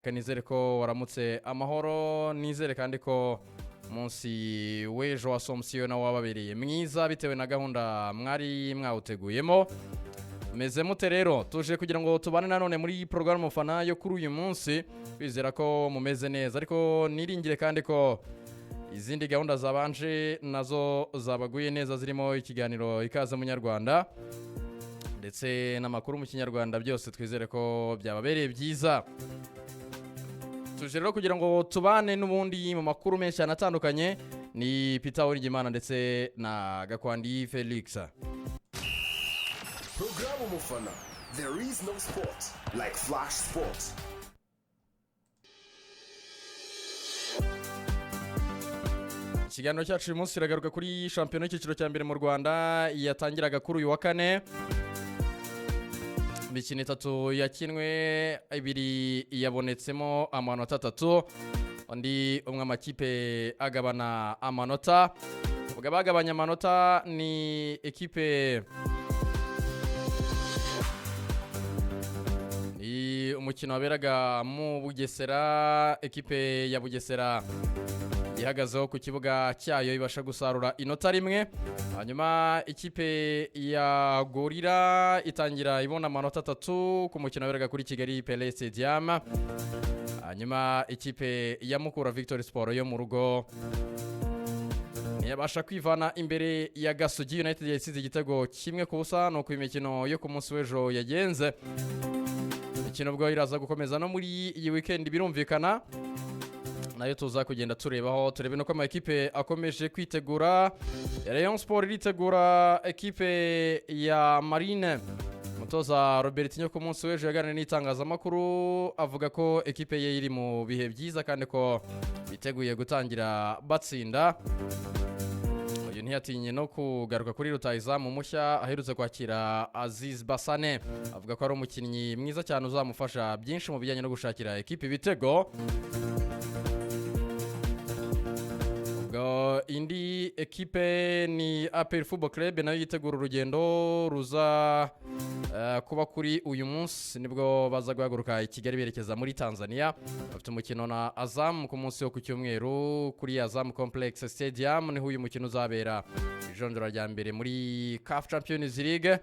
kanizere ko waramutse amahoro, nizere kandi ko munsi w'ejo wa Somsiyo na wababereye mwiza bitewe na gahunda mwari mwawuteguyemo. Meze mute rero, tuje kugira ngo tubane nanone muri programme mufana yo kuri uyu munsi, bizera ko mumeze neza, ariko niringire kandi ko izindi gahunda zabanje nazo zabaguye neza, zirimo ikiganiro ikaze munyarwanda ndetse n'amakuru mu kinyarwanda, byose twizere ko byababereye byiza. Tuje rero kugira ngo tubane n'ubundi mu makuru menshi atandukanye, ni Peter Uwingimana ndetse na Gakwandi Felix. Programu mufana. There is no sport like Flash Sports. Ikiganiro cyacu uyu munsi kiragaruka kuri shampiyona y'icyiciro cya mbere mu Rwanda yatangiraga kuri uyu wa kane. Mikino 3 yakinwe, 2 yabonetsemo amanota 3, undi umwe amakipe agabana amanota. Ubwo bagabanya amanota ni ekipe ni umukino waberaga mu Bugesera, ekipe ya Bugesera ihagazeho ku kibuga cyayo ibasha gusarura inota rimwe. Hanyuma ikipe ya Gorira itangira ibona amanota 3 ku mukino waberaga kuri Kigali Pele Stadium. Hanyuma ikipe ya Mukura Victory Sport yo mu rugo yabasha kwivana imbere ya Gasogi United yasize igitego kimwe ku busa. No ku imikino yo ku munsi w'ejo yagenze, imikino bwo iraza gukomeza no muri iyi weekend birumvikana, nayo tuza kugenda turebaho, turebe no ko ama ekipe akomeje kwitegura. Rayon Sport iritegura ekipe ya Marine. Mutoza Robertinho ku munsi w'ejo yaganiriye n'itangazamakuru, avuga ko ekipe ye iri mu bihe byiza kandi ko biteguye gutangira batsinda. Uyu ntiyatinye no kugaruka kuri rutahizamu mushya aherutse kwakira Aziz Basane, avuga ko ari umukinnyi mwiza cyane uzamufasha byinshi mu bijyanye no gushakira ekipe ibitego. Indi ekipe ni APR Football Club, nayo yitegura urugendo ruza kuba kuri uyu munsi, nibwo baza guhaguruka i Kigali berekeza muri Tanzania. Bafite umukino na Azam ku munsi wo ku cyumweru kuri Azam Complex Stadium, niho uyu mukino uzabera, ijonjora rya mbere muri CAF Champions League.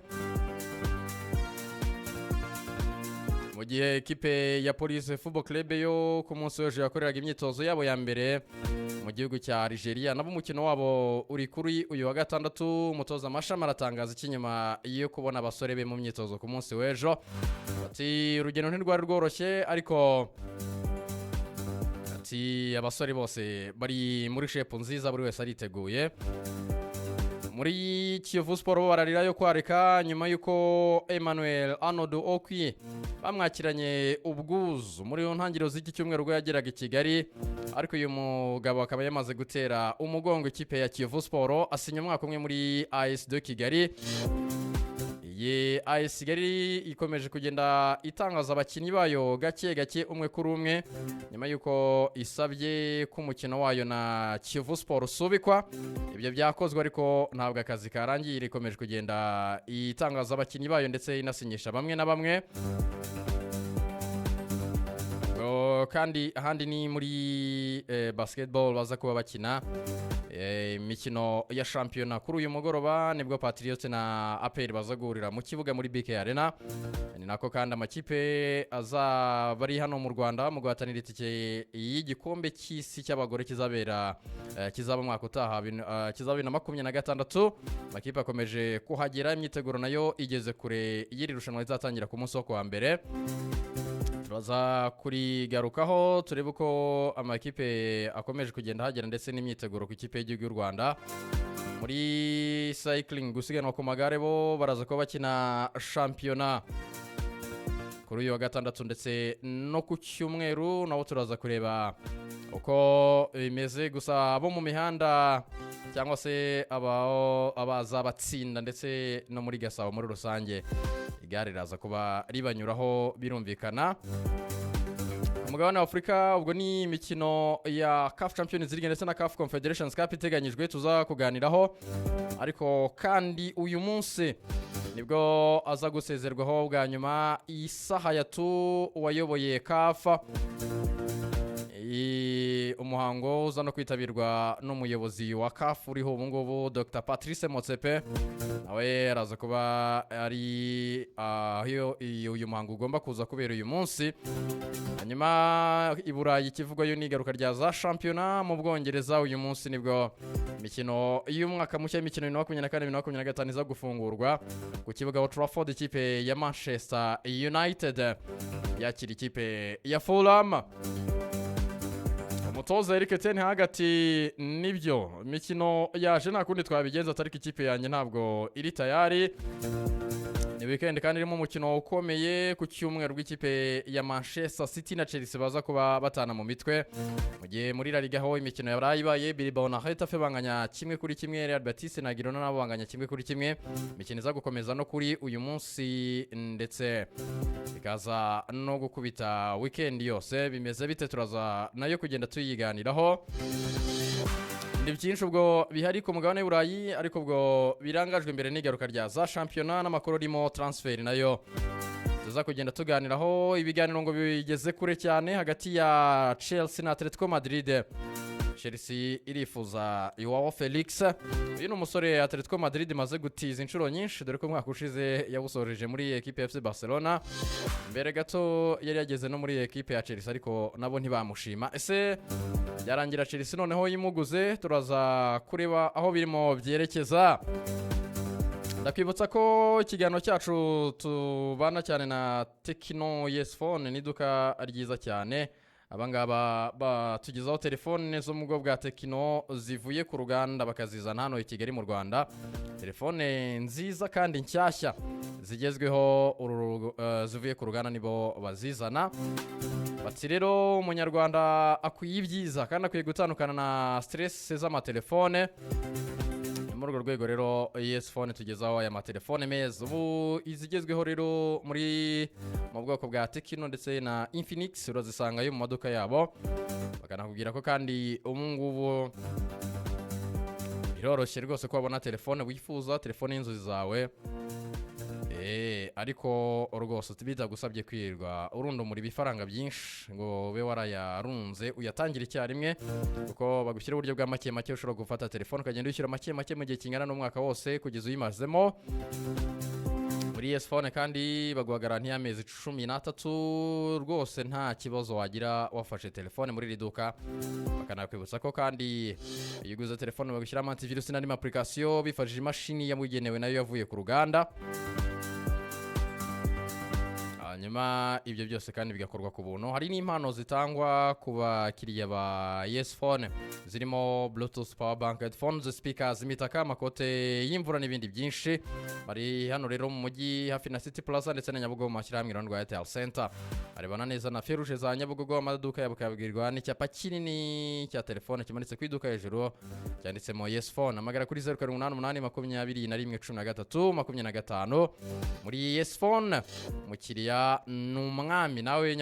Mu gihe ekipe ya Police Football Club yo ku munsi w'ejo yakoreraga imyitozo yabo ya mbere mu gihugu cya Algeria, nabo umukino wabo uri kuri uyu wa gatandatu. Umutoza Mashama aratangaza ikinyuma yo kubona abasore be mu myitozo ku munsi w'ejo, ati urugendo ntirwari rworoshye, ariko ati abasore bose bari muri shape nziza, buri wese ariteguye. Muri Kiyovu Sport bararira yo kwareka nyuma yuko Emmanuel Anodo Okwi bamwakiranye ubwuzu muri ntangiriro z'iki cyumweru ubwo yageraga i Kigali, ariko uyu mugabo akaba yamaze gutera umugongo ikipe ya Kiyovu Sport, asinya umwaka umwe muri AS de Kigali. Iyi AS Kigali ikomeje kugenda itangaza abakinnyi bayo gake gake umwe kuri umwe, nyuma yuko isabye ko umukino wayo na Kiyovu Sport usubikwa. Ibyo byakozwe ariko ntabwo akazi karangiye, ikomeje kugenda itangaza abakinnyi bayo ndetse inasinyisha bamwe na bamwe. Kandi ahandi ni muri basketball baza kuba bakina imikino ya shampiyona kuri uyu mugoroba, nibwo Patriots na APR baza guhurira mu kibuga muri BK Arena. Ni nako kandi amakipe bari hano mu Rwanda mu guhatanira itike y'igikombe cy'isi cy'abagore kizaba mwaka utaha, kizaba 2026. Amakipe akomeje kuhagera, imyiteguro nayo igeze kure, y'iri rushanwa rizatangira ku munsi wo kuwa mbere. Turaza kurigarukaho turebe uko amakipe akomeje kugenda hagera ndetse n'imyiteguro ku ikipe y'igihugu y'u Rwanda. Muri cycling, gusiganwa ku magare, bo baraza kuba bakina shampiyona kuri uyu wa gatandatu ndetse no ku cyumweru, nabo turaza kureba uko bimeze. Gusa abo mu mihanda cyangwa se abaza batsinda ndetse no muri Gasabo muri rusange, igare riraza kuba ribanyuraho birumvikana. umugabane wa Afurika ubwo ni imikino ya CAF Champions League ndetse na CAF Confederations Cup iteganyijwe tuza kuganiraho, ariko kandi uyu munsi nibwo aza gusezerwaho bwa nyuma isaha ya tu wayoboye CAF, umuhango uza no kwitabirwa n'umuyobozi wa CAF uriho ubu ngubu Dr Patrice Motsepe, nawe araza kuba ari uyu muhango ugomba kuza kubera uyu munsi. Hanyuma i Burayi ikivugwayo n'igaruka rya za shampiyona mu Bwongereza, uyu munsi nibwo imikino y'umwaka mushya y'imikino 2024-2025 iza gufungurwa ku kibuga Old Trafford. Ikipe ya Manchester United yakira ikipe ya Fulham. Umutoza Eric Ten Hag ati nibyo imikino yaje nta kundi twabigenza, atari ikipe yanjye ntabwo iri tayari. Ni weekend kandi irimo umukino ukomeye ku cyumweru rw'ikipe ya Manchester City na Chelsea baza kuba batana mu mitwe, mu gihe muri La Liga ho imikino yarayibaye. Bilbao na Getafe banganya 1-1, Real Betis na Girona nabo banganya 1-1. Imikino iza gukomeza no kuri uyu munsi ndetse ikaza no gukubita weekend yose. Bimeze bite turaza nayo kugenda tuyiganiraho. Ni byinshi ubwo bihari ku mugabane w'Uburayi, ariko ubwo birangajwe imbere n'igaruka rya za shampiyona n'amakuru arimo transfer nayo tuza kugenda tuganiraho. Ibiganiro ngo bigeze kure cyane hagati ya Chelsea na Atletico Madrid. Chelsea irifuza Joao Felix, uyu ni umusore Atletico Madrid maze gutiza inshuro nyinshi, dore ko mwaka ushize yabusoreje muri equipe FC Barcelona, mbere gato yari yageze no muri equipe ya Chelsea ariko nabo ntibamushima. Ese byarangira Chelsea noneho yimuguze? Turaza kureba aho birimo byerekeza. Ndakwibutsa ko ikiganiro cyacu tubana cyane na Tekino Yes Phone, ni iduka ryiza cyane. Abangaba batugezaho telefone zo mu bwoko bwa Tekino zivuye ku ruganda bakazizana hano i Kigali mu Rwanda. Telefone nziza kandi nshyashya zigezweho zivuye ku ruganda nibo bazizana. Bati rero umunyarwanda akwiye ibyiza kandi akwiye gutandukana na stress z'amatelefone. Muri urwo rwego rero Yes Phone tugezaho aya matelefone meza ubu izigezweho rero mu bwoko bwa Tekino ndetse na Infinix, urazisanga yo mu maduka yabo. Bakanakubwira ko kandi ngubu biroroshye rwose ko wabona telefone wifuza, telefone y'inzozi zawe, ariko rwose bitagusabye kwirwa urundumura ibifaranga byinshi ngo ube warayarunze uyatangire icyarimwe, kuko bagushyira uburyo bwa make make ushobora gufata telefone ukagenda wishyura make make mu gihe kingana n'umwaka wose kugeza uyimazemo. Muri Yes Phone kandi baguha garanti y'amezi 13 rwose nta kibazo wagira wafashe telefone muri iri duka. Bakanakwibutsa ko kandi iyo uguze telefone bagushyiramo antivirus n'andi application bifashishije imashini yabugenewe nayo yavuye ku ruganda. Hanyuma ibyo byose kandi bigakorwa ku buntu. Hari n'impano zitangwa ku bakiriya ba Yes Phone zirimo Bluetooth power bank, headphones, speakers, imitaka, amakote y'imvura n'ibindi byinshi. Bari hano rero mu mujyi hafi na City Plaza ndetse na Nyabugogo mu mashyirahamwe rwa Airtel Center. Arebana neza na Feruje za Nyabugogo, amaduka yabo kabwirwa n'icyapa kinini cya telefone kimanitse ku iduka hejuru cyanditsemo Yes Phone. Amagara kuri 0888211325 muri Yes Phone. Mukiriya n'umwami nawe